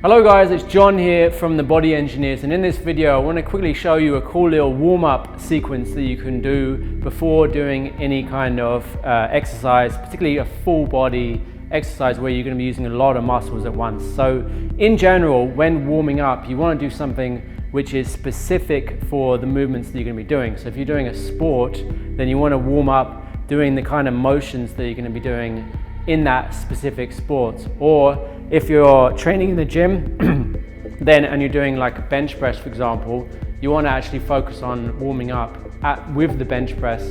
Hello guys, it's John here from the Body Engineers, and in this video I want to quickly show you a cool little warm-up sequence that you can do before doing any kind of exercise, particularly a full body exercise where you're going to be using a lot of muscles at once. So in general, when warming up, you want to do something which is specific for the movements that you're going to be doing. So if you're doing a sport, then you want to warm up doing the kind of motions that you're going to be doing in that specific sport. Or if you're training in the gym and you're doing like a bench press, for example, you want to actually focus on warming up with the bench press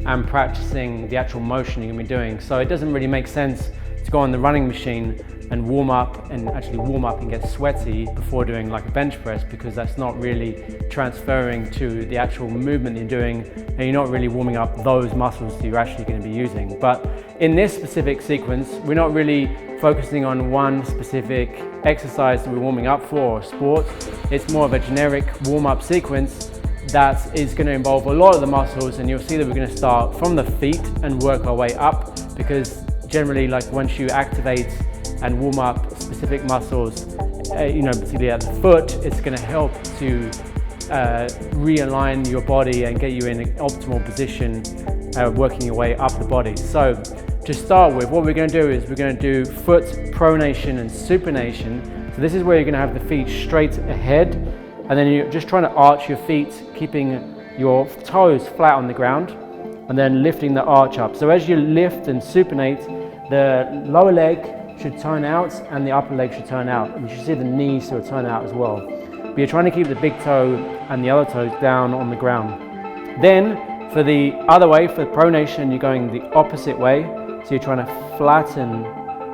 and practicing the actual motion you're going to be doing. So it doesn't really make sense to go on the running machine and warm up and get sweaty before doing like a bench press, because that's not really transferring to the actual movement you're doing, and you're not really warming up those muscles that you're actually going to be using. But in this specific sequence, we're not really focusing on one specific exercise that we're warming up for or sport. It's more of a generic warm-up sequence that is going to involve a lot of the muscles, and you'll see that we're going to start from the feet and work our way up, because generally, like, once you activate and warm up specific muscles, particularly at the foot, it's going to help to realign your body and get you in an optimal position, working your way up the body. So to start with, what we're going to do is we're going to do foot pronation and supination. So this is where you're going to have the feet straight ahead, and then you're just trying to arch your feet, keeping your toes flat on the ground, and then lifting the arch up. So as you lift and supinate, the lower leg should turn out and the upper leg should turn out. And you should see the knees sort of turn out as well. But you're trying to keep the big toe and the other toes down on the ground. Then for the other way, for pronation, you're going the opposite way. So you're trying to flatten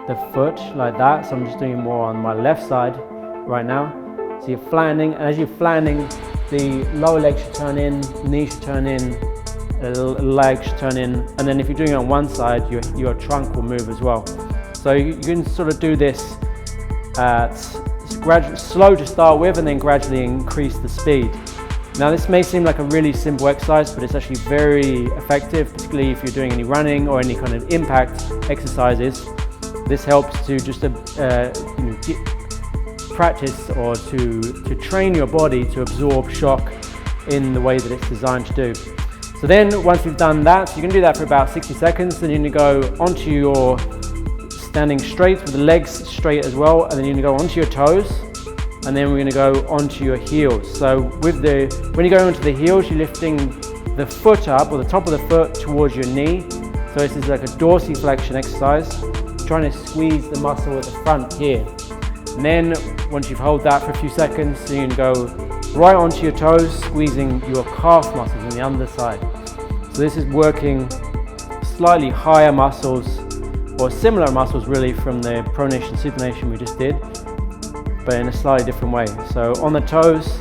the foot like that. So I'm just doing it more on my left side right now. So you're flattening, and as you're flattening, the lower leg should turn in, knee should turn in, leg should turn in, and then if you're doing it on one side, your trunk will move as well. So you can sort of do this slow to start with, and then gradually increase the speed. Now this may seem like a really simple exercise, but it's actually very effective, particularly if you're doing any running or any kind of impact exercises. This helps to just practice or to train your body to absorb shock in the way that it's designed to do. So then once you've done that, you can do that for about 60 seconds, then you're going to go onto your standing straight with the legs straight as well, and then you're going to go onto your toes, and then we're going to go onto your heels. So when you go onto the heels, you're lifting the foot up, or the top of the foot towards your knee. So this is like a dorsiflexion exercise, trying to squeeze the muscle at the front here. And then once you've held that for a few seconds, you can go right onto your toes, squeezing your calf muscles on the underside. So this is working slightly higher muscles, or similar muscles really, from the pronation supination we just did, but in a slightly different way. So on the toes,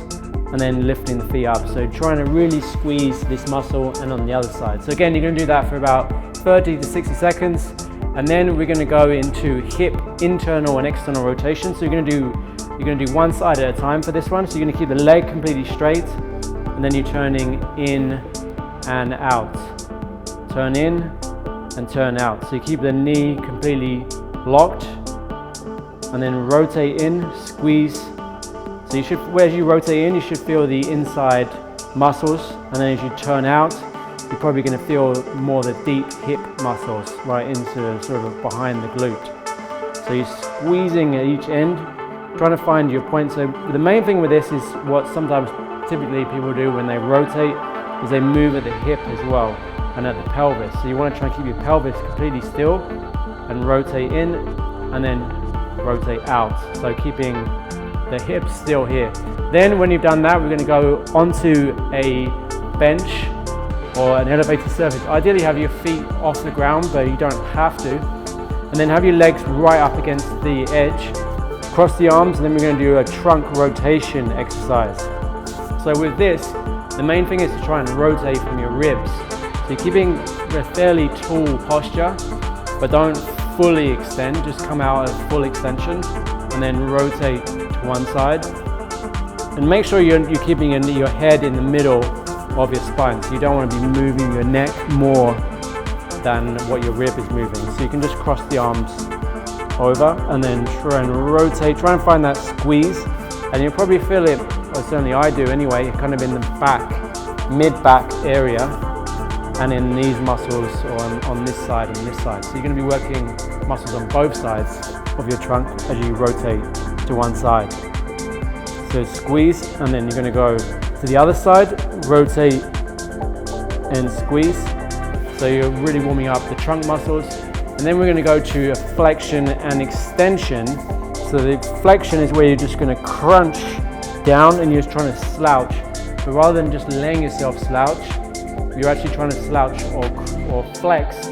and then lifting the feet up. So trying to really squeeze this muscle, and on the other side. So again, you're going to do that for about 30 to 60 seconds, and then we're going to go into hip internal and external rotation. So you're going to do one side at a time for this one. So you're going to keep the leg completely straight, and then you're turning in and out. Turn in and turn out. So you keep the knee completely locked, and then rotate in, squeeze. So you should, as you rotate in, you should feel the inside muscles, and then as you turn out, you're probably going to feel more the deep hip muscles right into sort of behind the glute. So you're squeezing at each end, trying to find your point. So the main thing with this is what sometimes typically people do when they rotate, is they move at the hip as well, and at the pelvis. So you want to try and keep your pelvis completely still and rotate in, and then rotate out. So keeping the hips still here. Then when you've done that, we're going to go onto a bench or an elevated surface. Ideally have your feet off the ground, but you don't have to. And then have your legs right up against the edge. Cross the arms, and then we're going to do a trunk rotation exercise. So with this, the main thing is to try and rotate from your ribs. So you're keeping a fairly tall posture, but don't fully extend, just come out of full extension, and then rotate to one side. And make sure you're keeping your head in the middle of your spine, so you don't want to be moving your neck more than what your rib is moving. So you can just cross the arms over, and then try and rotate, try and find that squeeze, and you'll probably feel it, or certainly I do anyway, kind of in the back, mid-back area, and in these muscles, or on this side and this side. So you're going to be working muscles on both sides of your trunk as you rotate to one side. So squeeze, and then you're going to go to the other side, rotate and squeeze. So you're really warming up the trunk muscles. And then we're going to go to a flexion and extension. So the flexion is where you're just going to crunch down and you're just trying to slouch. But rather than just letting yourself slouch, you're actually trying to slouch or flex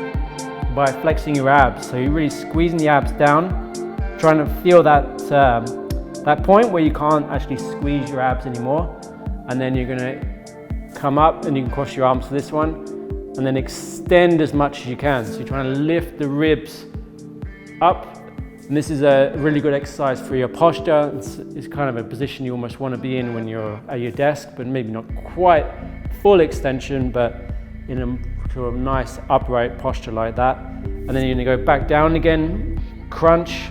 by flexing your abs. So you're really squeezing the abs down, trying to feel that point where you can't actually squeeze your abs anymore. And then you're going to come up and you can cross your arms to this one, and then extend as much as you can. So you're trying to lift the ribs up. And this is a really good exercise for your posture. It's kind of a position you almost want to be in when you're at your desk, but maybe not quite full extension, but in a sort of nice upright posture like that. And then you're going to go back down again, crunch,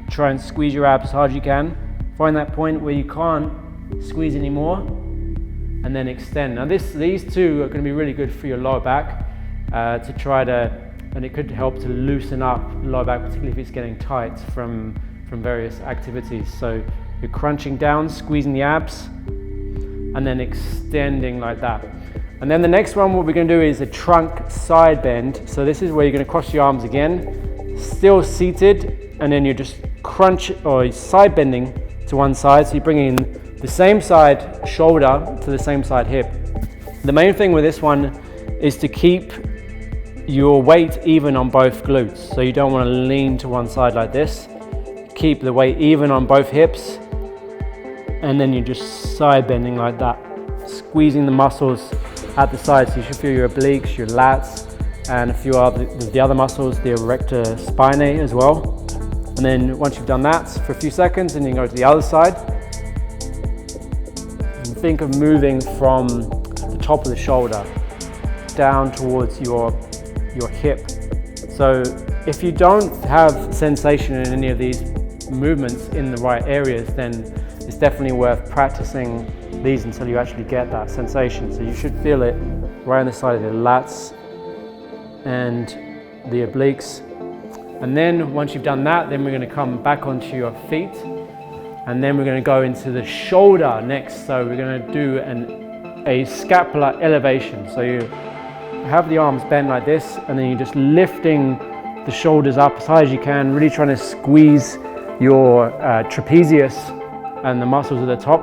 try and squeeze your abs as hard as you can. Find that point where you can't squeeze anymore, and then extend. Now these two are going to be really good for your lower back to try to, and it could help to loosen up the lower back, particularly if it's getting tight from various activities. So you're crunching down, squeezing the abs, and then extending like that. And then the next one, what we're going to do is a trunk side bend. So this is where you're going to cross your arms again, still seated, and then you're just crunch or side bending to one side. So you're bringing the same side shoulder to the same side hip. The main thing with this one is to keep your weight even on both glutes. So you don't want to lean to one side like this. Keep the weight even on both hips, and then you're just side bending like that, squeezing the muscles at the sides. So you should feel your obliques, your lats, and a few of the other muscles, the erector spinae as well. And then once you've done that for a few seconds, then you can go to the other side. And think of moving from the top of the shoulder down towards your hip. So if you don't have sensation in any of these movements in the right areas, then it's definitely worth practicing these until you actually get that sensation. So you should feel it right on the side of the lats and the obliques. And then once you've done that, then we're going to come back onto your feet, and then we're going to go into the shoulder next. So we're going to do a Scapula Elevation. So you have the arms bent like this, and then you're just lifting the shoulders up as high as you can, really trying to squeeze your trapezius and the muscles at the top.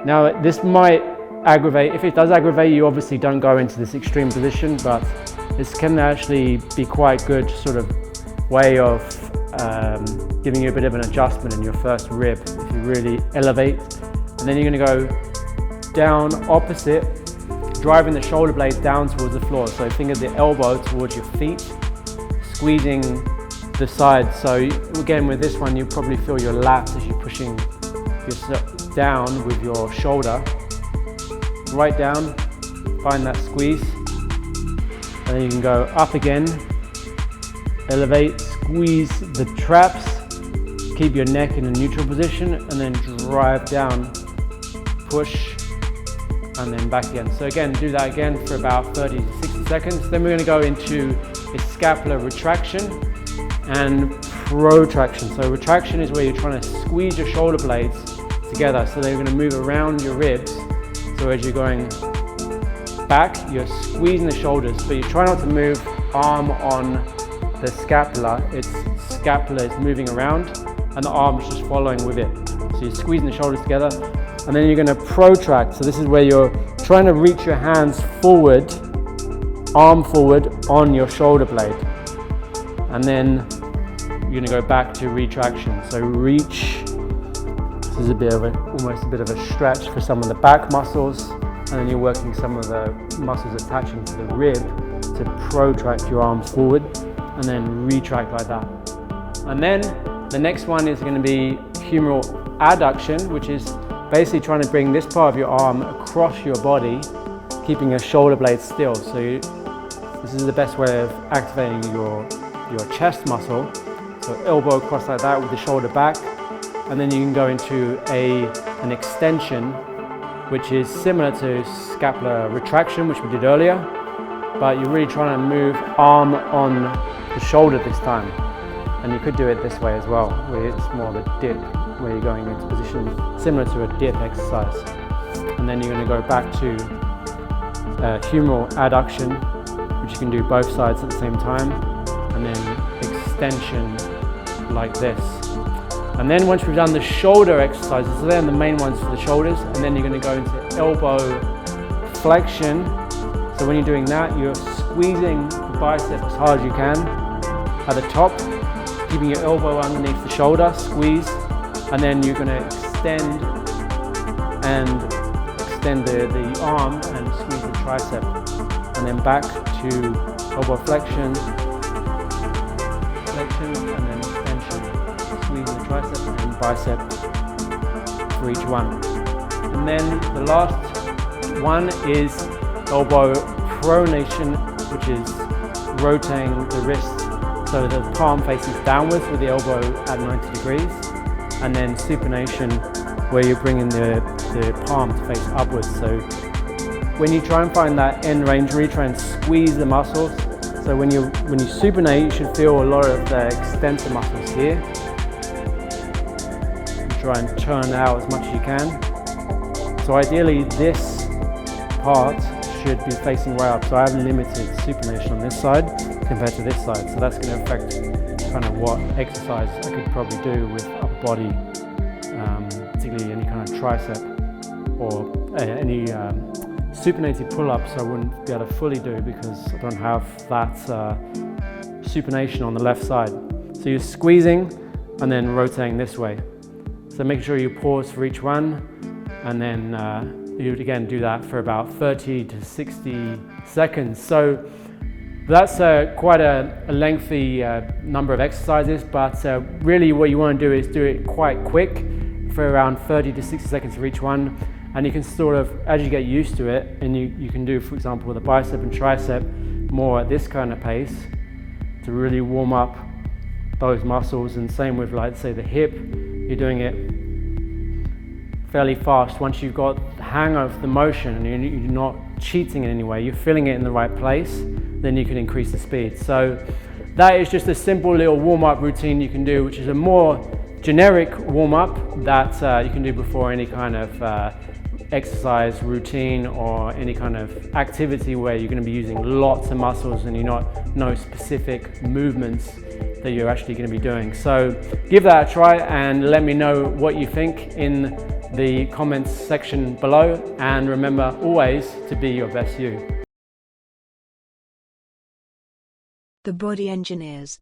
Now this might aggravate. If it does aggravate, you obviously don't go into this extreme position, but this can actually be quite good sort of way of giving you a bit of an adjustment in your first rib if you really elevate. And then you're going to go down opposite, driving the shoulder blades down towards the floor. So think of the elbow towards your feet, squeezing the sides. So again, with this one, you probably feel your lats as you're pushing yourself down with your shoulder. Right down, find that squeeze. And then you can go up again, elevate, squeeze the traps, keep your neck in a neutral position, and then drive down, push, and then back again. So again, do that again for about 30 to 60 seconds. Then we're going to go into a scapular retraction and protraction. So retraction is where you're trying to squeeze your shoulder blades together, so they're going to move around your ribs. So as you're going back, you're squeezing the shoulders, but you try not to move arm on the scapula. It's scapula is moving around and the arm is just following with it. So you're squeezing the shoulders together, and then you're going to protract. So this is where you're trying to reach your hands forward, arm forward on your shoulder blade, and then you're going to go back to retraction. So reach. This is a bit of almost a bit of a stretch for some of the back muscles, and then you're working some of the muscles attaching to the rib to protract your arms forward, and then retract like that. And then the next one is going to be humeral adduction, which is basically trying to bring this part of your arm across your body, keeping your shoulder blades still. So this is the best way of activating your chest muscle. So elbow across like that with the shoulder back, and then you can go into an extension, which is similar to scapular retraction, which we did earlier, but you're really trying to move arm on the shoulder this time. And you could do it this way as well, where it's more of a dip, where you're going into position similar to a dip exercise. And then you're going to go back to humeral adduction, which you can do both sides at the same time, and then extension like this. And then once we've done the shoulder exercises, so they're the main ones for the shoulders, and then you're going to go into elbow flexion. So when you're doing that, you're squeezing the bicep as hard as you can at the top, keeping your elbow underneath the shoulder, squeeze, and then you're going to extend the arm and squeeze the tricep, and then back to elbow flexion, and then extension, squeeze the tricep and bicep for each one. And then the last one is elbow pronation, which is rotating the wrist so the palm faces downwards with the elbow at 90 degrees, and then supination, where you're bringing the palm to face upwards. So when you try and find that end range, really try and squeeze the muscles. So when you supinate, you should feel a lot of the extensor muscles here. Try and turn it out as much as you can. So ideally this part should be facing right up. So I have limited supination on this side compared to this side. So that's going to affect kind of what exercise I could probably do with upper body, particularly any kind of tricep or any supinated pull-ups I wouldn't be able to fully do because I don't have that supination on the left side. So you're squeezing and then rotating this way. So make sure you pause for each one, and then you would again do that for about 30 to 60 seconds. So that's quite a lengthy number of exercises, but really what you want to do is do it quite quick for around 30 to 60 seconds for each one. And you can sort of, as you get used to it, and you can do, for example, with the bicep and tricep more at this kind of pace to really warm up those muscles. And same with, like, say, the hip. You're doing it fairly fast. Once you've got the hang of the motion and you're not cheating in any way, you're feeling it in the right place, then you can increase the speed. So that is just a simple little warm-up routine you can do, which is a more generic warm-up that you can do before any kind of exercise routine or any kind of activity where you're going to be using lots of muscles and no specific movements that you're actually going to be doing. So give that a try and let me know what you think in the comments section below, and remember always to be your best you. The Body Engineers.